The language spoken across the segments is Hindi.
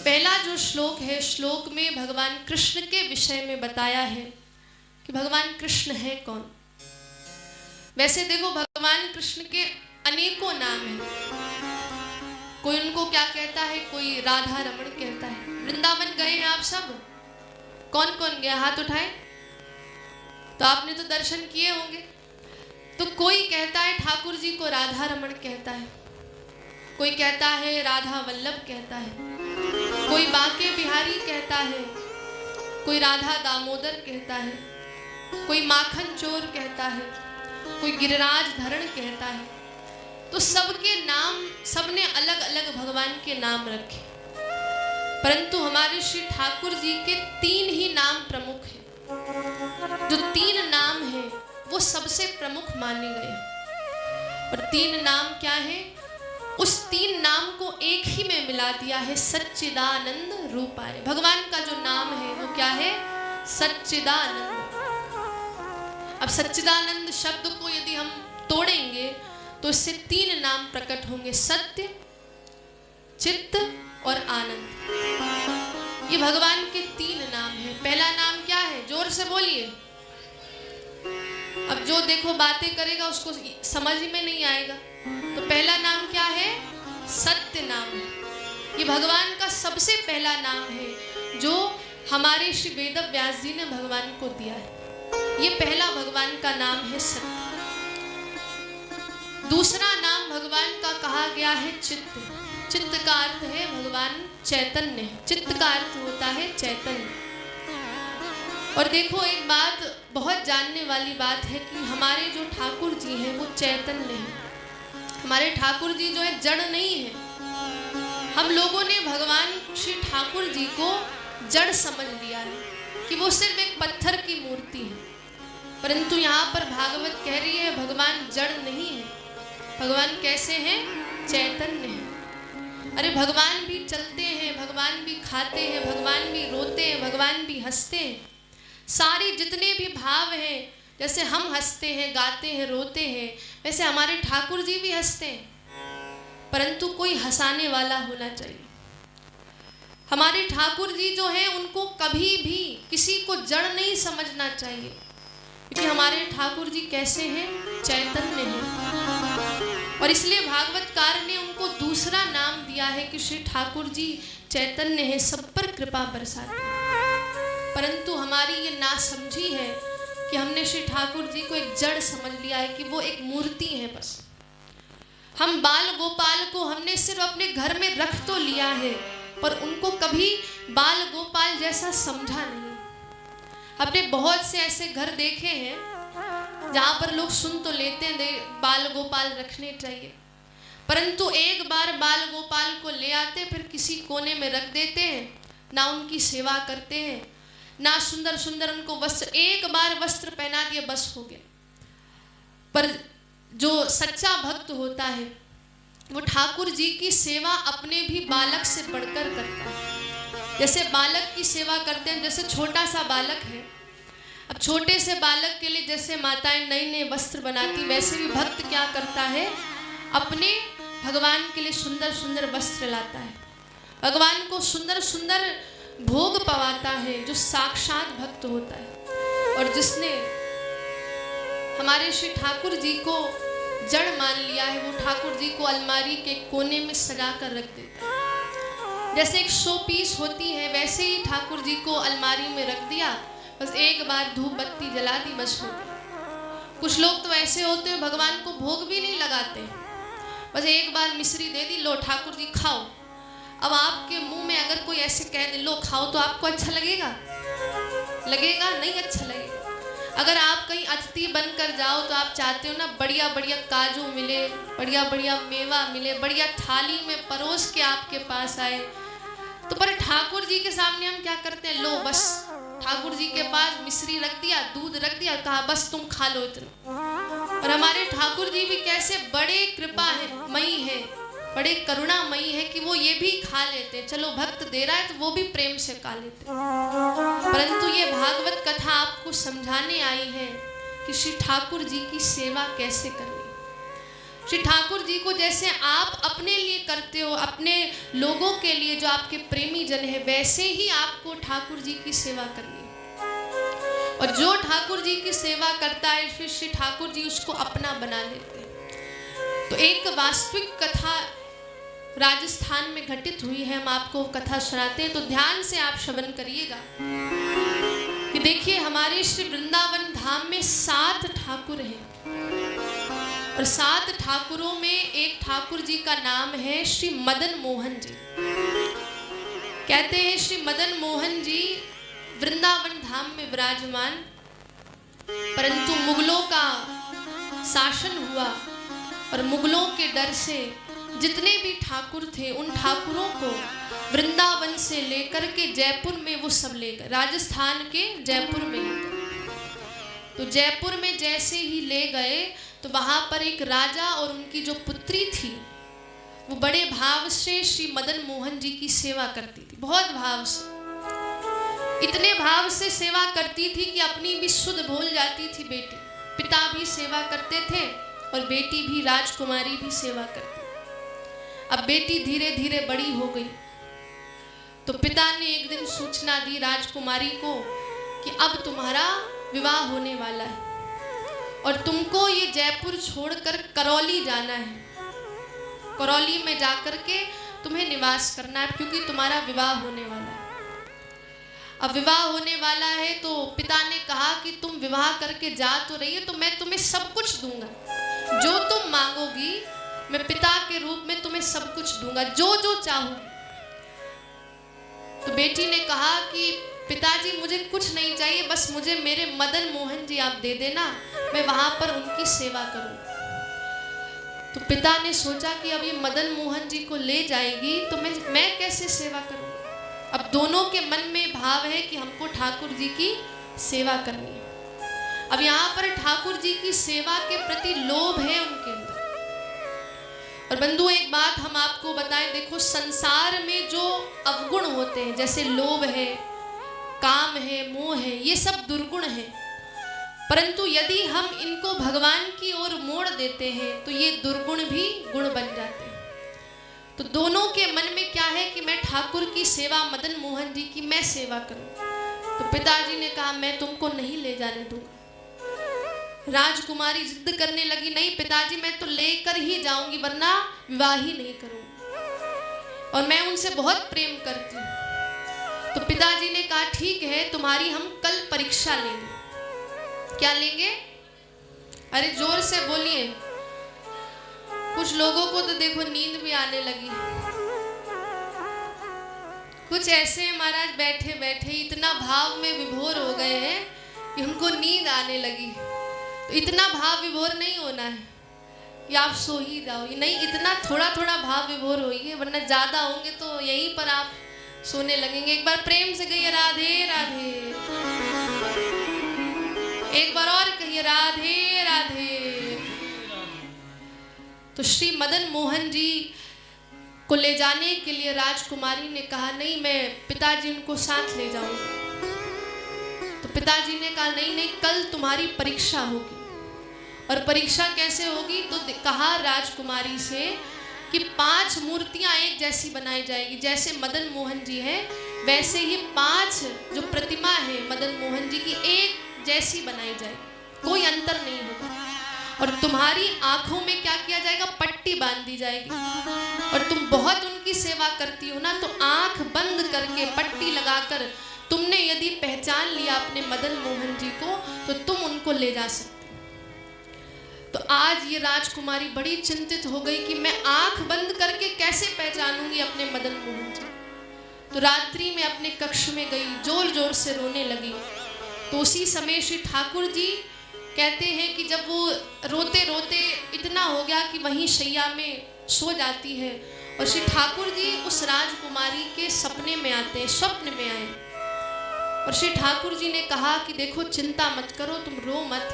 पहला जो श्लोक है, श्लोक में भगवान कृष्ण के विषय में बताया है कि भगवान कृष्ण है कौन। वैसे देखो भगवान कृष्ण के अनेकों नाम हैं। कोई उनको क्या कहता है, कोई राधा रमण कहता है। वृंदावन गए हैं आप सब? कौन कौन गया, हाथ उठाए। तो आपने तो दर्शन किए होंगे। तो कोई कहता है ठाकुर जी को राधा रमण कहता है, कोई कहता है राधा वल्लभ कहता है, कोई बांके बिहारी कहता है, कोई राधा दामोदर कहता है, कोई माखन चोर कहता है, कोई गिरिराज धरण कहता है। तो सबके नाम, सबने अलग अलग भगवान के नाम रखे, परंतु हमारे श्री ठाकुर जी के 3 ही नाम प्रमुख हैं। जो 3 नाम हैं वो सबसे प्रमुख माने गए। और 3 नाम क्या है? उस 3 नाम को एक ही में मिला दिया है, सच्चिदानंद रूपाय। भगवान का जो नाम है वो क्या है? सच्चिदानंद। अब सच्चिदानंद शब्द को यदि हम तोड़ेंगे तो इससे 3 नाम प्रकट होंगे, सत्य, चित्त और आनंद। ये भगवान के 3 नाम हैं। पहला नाम क्या है? जोर से बोलिए। अब जो देखो बातें करेगा उसको समझ में नहीं आएगा। तो पहला नाम क्या है? सत्य नाम है। ये भगवान का सबसे पहला नाम है जो हमारे श्री वेद व्यास जी ने भगवान को दिया है। ये पहला भगवान का नाम है सत्य। दूसरा नाम भगवान का कहा गया है चित्त। चित्त का अर्थ है भगवान चैतन्य। चित्त का अर्थ होता है चैतन्य। और देखो एक बात बहुत जानने वाली बात है कि हमारे जो ठाकुर जी हैं वो चैतन्य हैं। हमारे ठाकुर जी जो है जड़ नहीं है। हम लोगों ने भगवान श्री ठाकुर जी को जड़ समझ लिया है कि वो सिर्फ एक पत्थर की मूर्ति है, परंतु यहाँ पर भागवत कह रही है भगवान जड़ नहीं है। भगवान कैसे हैं? चैतन्य हैं। अरे भगवान भी चलते हैं, भगवान भी खाते हैं, भगवान भी रोते हैं, भगवान भी हंसते हैं। सारे जितने भी भाव हैं, जैसे हम हंसते हैं, गाते हैं, रोते हैं, वैसे हमारे ठाकुर जी भी हंसते हैं, परंतु कोई हंसाने वाला होना चाहिए। हमारे ठाकुर जी जो हैं उनको कभी भी किसी को जड़ नहीं समझना चाहिए, क्योंकि हमारे ठाकुर जी कैसे हैं? चैतन्य हैं। और इसलिए भागवतकार ने उनको दूसरा नाम दिया है कि श्री ठाकुर जी चैतन्य हैं, सब पर कृपा बरसाते हैं। परंतु हमारी ये नासमझी है कि हमने श्री ठाकुर जी को एक जड़ समझ लिया है कि वो एक मूर्ति है बस। हम बाल गोपाल को हमने सिर्फ अपने घर में रख तो लिया है, पर उनको कभी बाल गोपाल जैसा समझा नहीं। हमने बहुत से ऐसे घर देखे हैं जहाँ पर लोग सुन तो लेते हैं बाल गोपाल रखने चाहिए, परंतु एक बार बाल गोपाल को ले आते फिर किसी कोने में रख देते हैं, ना उनकी सेवा करते हैं, ना सुंदर सुंदर उनको वस्त्र, एक बार वस्त्र पहना दिए बस हो गया। पर जो सच्चा भक्त होता है वो ठाकुर जी की सेवा अपने भी बालक से बढ़कर करता है। जैसे बालक की सेवा करते हैं, जैसे छोटा सा बालक है, अब छोटे से बालक के लिए जैसे माताएं नए नए वस्त्र बनाती, वैसे भी भक्त क्या करता है? अपने भगवान के लिए सुंदर सुंदर वस्त्र लाता है, भगवान को सुंदर सुंदर भोग पवाता है, जो साक्षात भक्त होता है। और जिसने हमारे श्री ठाकुर जी को जड़ मान लिया है वो ठाकुर जी को अलमारी के कोने में सजा कर रख देता है। जैसे एक शो पीस होती है वैसे ही ठाकुर जी को अलमारी में रख दिया, बस एक बार धूप बत्ती जला दी, बस हो गया। कुछ लोग तो ऐसे होते हैं भगवान को भोग भी नहीं लगाते, बस एक बार मिश्री दे दी, लो ठाकुर जी खाओ। अब आपके मुंह में अगर कोई ऐसे कह दे लो खाओ, तो आपको अच्छा लगेगा? लगेगा नहीं, अच्छा लगेगा। अगर आप कहीं अतिथि बनकर जाओ तो आप चाहते हो ना बढ़िया बढ़िया काजू मिले, बढ़िया बढ़िया मेवा मिले, बढ़िया थाली में परोस के आपके पास आए। तो पर ठाकुर जी के सामने हम क्या करते हैं? लो बस ठाकुर जी के पास मिश्री रख दिया, दूध रख दिया, कहा बस तुम खा लो इतना। और हमारे ठाकुर जी भी कैसे बड़े कृपा है मई है, बड़े करुणामयी है कि वो ये भी खा लेते। चलो भक्त दे रहा है तो वो भी प्रेम से खा लेते। परंतु ये भागवत कथा आपको समझाने आई है कि श्री ठाकुर जी की सेवा कैसे करनी। श्री ठाकुर जी को जैसे आप अपने लिए करते हो, अपने लोगों के लिए जो आपके प्रेमी जन है, वैसे ही आपको ठाकुर जी की सेवा करनी है। और जो ठाकुर जी की सेवा करता है फिर श्री ठाकुर जी उसको अपना बना लेते हैं। तो एक वास्तविक कथा राजस्थान में घटित हुई है, हम आपको कथा सुनाते हैं, तो ध्यान से आप श्रवण करिएगा कि देखिए हमारे श्री वृंदावन धाम में 7 ठाकुर हैं और 7 ठाकुरों में एक ठाकुर जी का नाम है श्री मदन मोहन जी। कहते हैं श्री मदन मोहन जी वृंदावन धाम में विराजमान, परंतु मुगलों का शासन हुआ और मुगलों के डर से जितने भी ठाकुर थे उन ठाकुरों को वृंदावन से लेकर के जयपुर में वो सब ले गए, राजस्थान के जयपुर में ले गए। तो जयपुर में जैसे ही ले गए तो वहां पर एक राजा और उनकी जो पुत्री थी वो बड़े भाव से श्री मदन मोहन जी की सेवा करती थी, बहुत भाव से, इतने भाव से सेवा करती थी कि अपनी भी सुध भूल जाती थी बेटी। पिता भी सेवा करते थे और बेटी भी, राजकुमारी भी सेवा करती। अब बेटी धीरे धीरे बड़ी हो गई तो पिता ने एक दिन सूचना दी राजकुमारी को कि अब तुम्हारा विवाह होने वाला है और तुमको ये जयपुर छोड़कर करौली जाना है। करौली में जाकर के तुम्हें निवास करना है क्योंकि तुम्हारा विवाह होने वाला है। अब विवाह होने वाला है तो पिता ने कहा कि तुम विवाह करके जा तो रही हो तो मैं तुम्हें सब कुछ दूंगा, जो तुम मांगोगी मैं पिता के रूप में तुम्हें सब कुछ दूंगा, जो जो चाहोगी। तो बेटी ने कहा कि पिताजी मुझे कुछ नहीं चाहिए, बस मुझे मेरे मदन मोहन जी आप दे देना, मैं वहां पर उनकी सेवा करूं। तो पिता ने सोचा कि अब ये मदन मोहन जी को ले जाएगी तो मैं कैसे सेवा करूंगा। अब दोनों के मन में भाव है कि हमको ठाकुर जी की सेवा करनी है। अब यहाँ पर ठाकुर जी की सेवा के प्रति लोभ है उनके अंदर। और बंधु एक बात हम आपको बताएं, देखो संसार में जो अवगुण होते हैं जैसे लोभ है, काम है, मोह है, ये सब दुर्गुण है, परंतु यदि हम इनको भगवान की ओर मोड़ देते हैं तो ये दुर्गुण भी गुण बन जाते हैं। तो दोनों के मन में क्या है कि मैं ठाकुर की सेवा, मदन मोहन जी की मैं सेवा करूं। तो पिताजी ने कहा मैं तुमको नहीं ले जाने दूंगा। राजकुमारी जिद करने लगी, नहीं पिताजी मैं तो लेकर ही जाऊंगी वरना विवाह ही नहीं करूंगी और मैं उनसे बहुत प्रेम करती हूँ। तो पिताजी ने कहा ठीक है तुम्हारी हम कल परीक्षा लेंगे। क्या लेंगे? अरे जोर से बोलिए, कुछ लोगों को तो देखो नींद भी आने लगी। कुछ ऐसे महाराज बैठे बैठे इतना भाव में विभोर हो गए हैं कि उनको नींद आने लगी। तो इतना भाव विभोर नहीं होना है कि आप सो ही जाओ, नहीं, इतना थोड़ा थोड़ा भाव विभोर होइए, वरना ज्यादा होंगे तो यहीं पर आप सोने लगेंगे। एक बार प्रेम से कहिए राधे राधे, एक बार और कहिए राधे राधे। तो श्री मदन मोहन जी को ले जाने के लिए राजकुमारी ने कहा नहीं मैं पिताजी उनको साथ ले जाऊंगी। तो पिताजी ने कहा नहीं नहीं कल तुम्हारी परीक्षा होगी। और परीक्षा कैसे होगी? तो कहा राजकुमारी से कि 5 मूर्तियां एक जैसी बनाई जाएगी, जैसे मदन मोहन जी है वैसे ही 5 जो प्रतिमा है मदन मोहन जी की एक जैसी बनाई जाएगी, कोई अंतर नहीं होगा। और तुम्हारी आंखों में क्या किया जाएगा? पट्टी बांध दी जाएगी। और तुम बहुत उनकी सेवा करती हो ना, तो आंख बंद करके पट्टी लगाकर तुमने यदि पहचान लिया अपने मदन मोहन जी को तो तुम उनको ले जा सकते। तो आज ये राजकुमारी बड़ी चिंतित हो गई कि मैं आंख बंद करके कैसे पहचानूंगी अपने मदन मोहन जी। तो रात्रि में अपने कक्ष में गई, जोर जोर से रोने लगी। तो उसी समय श्री ठाकुर जी कहते हैं कि जब वो रोते रोते इतना हो गया कि वहीं शैया में सो जाती है और श्री ठाकुर जी उस राजकुमारी के सपने में आते हैं, स्वप्न में आए। और श्री ठाकुर जी ने कहा कि देखो चिंता मत करो, तुम रो मत,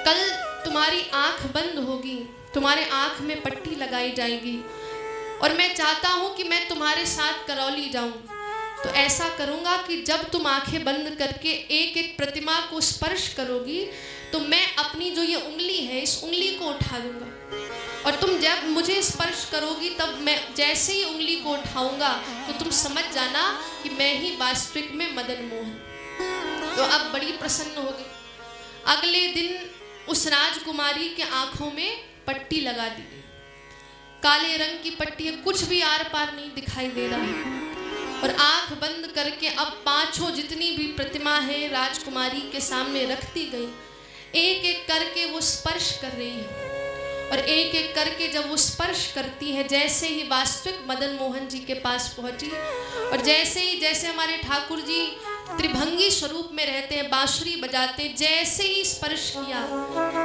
कल तुम्हारी आंख बंद होगी, तुम्हारे आंख में पट्टी लगाई जाएगी और मैं चाहता हूं कि मैं तुम्हारे साथ करौली जाऊं। तो ऐसा करूँगा कि जब तुम आंखें बंद करके एक एक प्रतिमा को स्पर्श करोगी तो मैं अपनी जो ये उंगली है इस उंगली को उठा दूंगा, और तुम जब मुझे स्पर्श करोगी तब मैं जैसे ही उंगली को उठाऊंगा तो तुम समझ जाना कि मैं ही वास्तविक में मदन मोहन। तो अब बड़ी प्रसन्न हो गई। अगले दिन उस राजकुमारी के आंखों में पट्टी लगा दी गई। काले रंग की पट्टी है, कुछ भी आर पार नहीं दिखाई दे रहा है। और आंख बंद करके अब पांचों जितनी भी प्रतिमा है राजकुमारी के सामने रख दी गई। एक एक करके वो स्पर्श कर रही है, और एक एक करके जब वो स्पर्श करती है, जैसे ही वास्तविक मदन मोहन जी के पास पहुंची, और जैसे हमारे ठाकुर जी त्रिभंगी स्वरूप में रहते हैं, बांसुरी बजाते, जैसे ही स्पर्श किया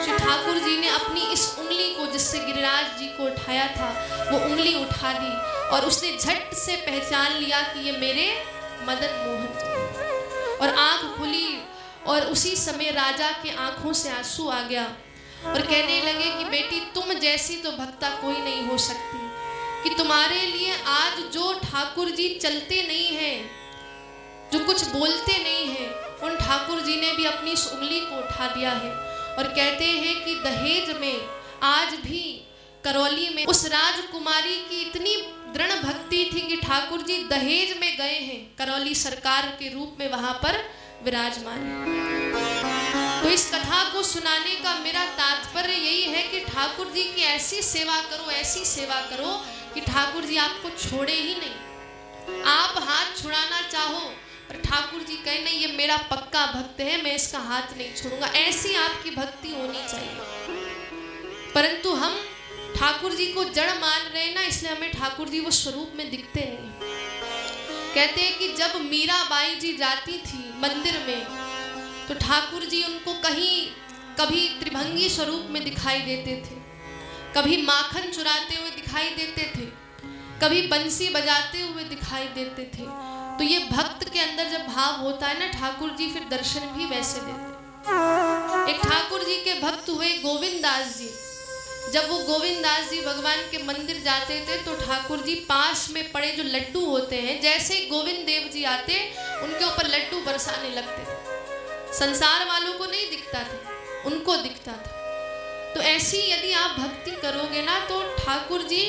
श्री ठाकुर जी ने अपनी इस उंगली को जिससे गिरिराज जी को उठाया था वो उंगली उठा दी, और उसने झट से पहचान लिया कि ये मेरे मदन मोहन जी। और आंख खुली और उसी समय राजा के आंखों से आंसू आ गया और कहने लगे कि बेटी तुम जैसी तो भक्ता कोई नहीं हो सकती, कि तुम्हारे लिए आज जो ठाकुर जी चलते नहीं हैं, जो कुछ बोलते नहीं हैं, उन ठाकुर जी ने भी अपनी इस उंगली को उठा दिया है। और कहते हैं कि दहेज में आज भी करौली में उस राजकुमारी की इतनी दृढ़ भक्ति थी कि ठाकुर जी दहेज में गए हैं, करौली सरकार के रूप में वहां पर विराजमान है। तो इस कथा को सुनाने का मेरा तात्पर्य यही है कि ठाकुर जी की ऐसी सेवा करो, ऐसी सेवा करो कि ठाकुर जी आपको छोड़े ही नहीं। आप हाथ छुड़ाना चाहो और ठाकुर जी कहे नहीं ये मेरा पक्का भक्त है, मैं इसका हाथ नहीं छोड़ूंगा, ऐसी आपकी भक्ति होनी चाहिए। परंतु हम ठाकुर जी को जड़ मान रहे हैं ना, इसलिए हमें ठाकुर जी वो स्वरूप में दिखते नहीं। कहते हैं कि जब मीराबाई जी जाती थी मंदिर में तो ठाकुर जी उनको कभी त्रिभंगी स्वरूप में दिखाई देते थे, कभी माखन चुराते हुए दिखाई देते थे, कभी बंसी बजाते हुए दिखाई देते थे। तो ये भक्त के अंदर जब भाव होता है ना, ठाकुर जी फिर दर्शन भी वैसे देते। एक ठाकुर जी के भक्त हुए गोविंददास जी। जब वो गोविंददास जी भगवान के मंदिर जाते थे तो ठाकुर जी पास में पड़े जो लड्डू होते हैं, जैसे ही गोविंद देव जी आते उनके ऊपर लड्डू बरसाने लगते थे। संसार वालों को नहीं दिखता था, उनको दिखता था। तो ऐसी यदि आप भक्ति करोगे ना तो ठाकुर जी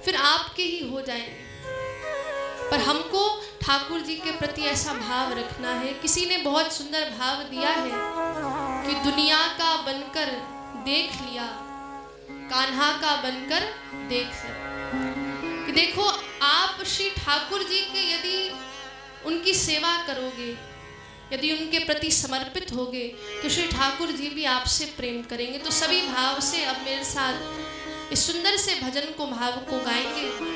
फिर आपके ही हो जाएंगे। पर हमको ठाकुर जी के प्रति ऐसा भाव रखना है। किसी ने बहुत सुंदर भाव दिया है कि दुनिया का बनकर देख लिया, कान्हा का बनकर देख सक। कि देखो आप श्री ठाकुर जी के यदि उनकी सेवा करोगे, यदि उनके प्रति समर्पित होगे तो श्री ठाकुर जी भी आपसे प्रेम करेंगे। तो सभी भाव से अब मेरे साथ इस सुंदर से भजन को भाव को गाएंगे।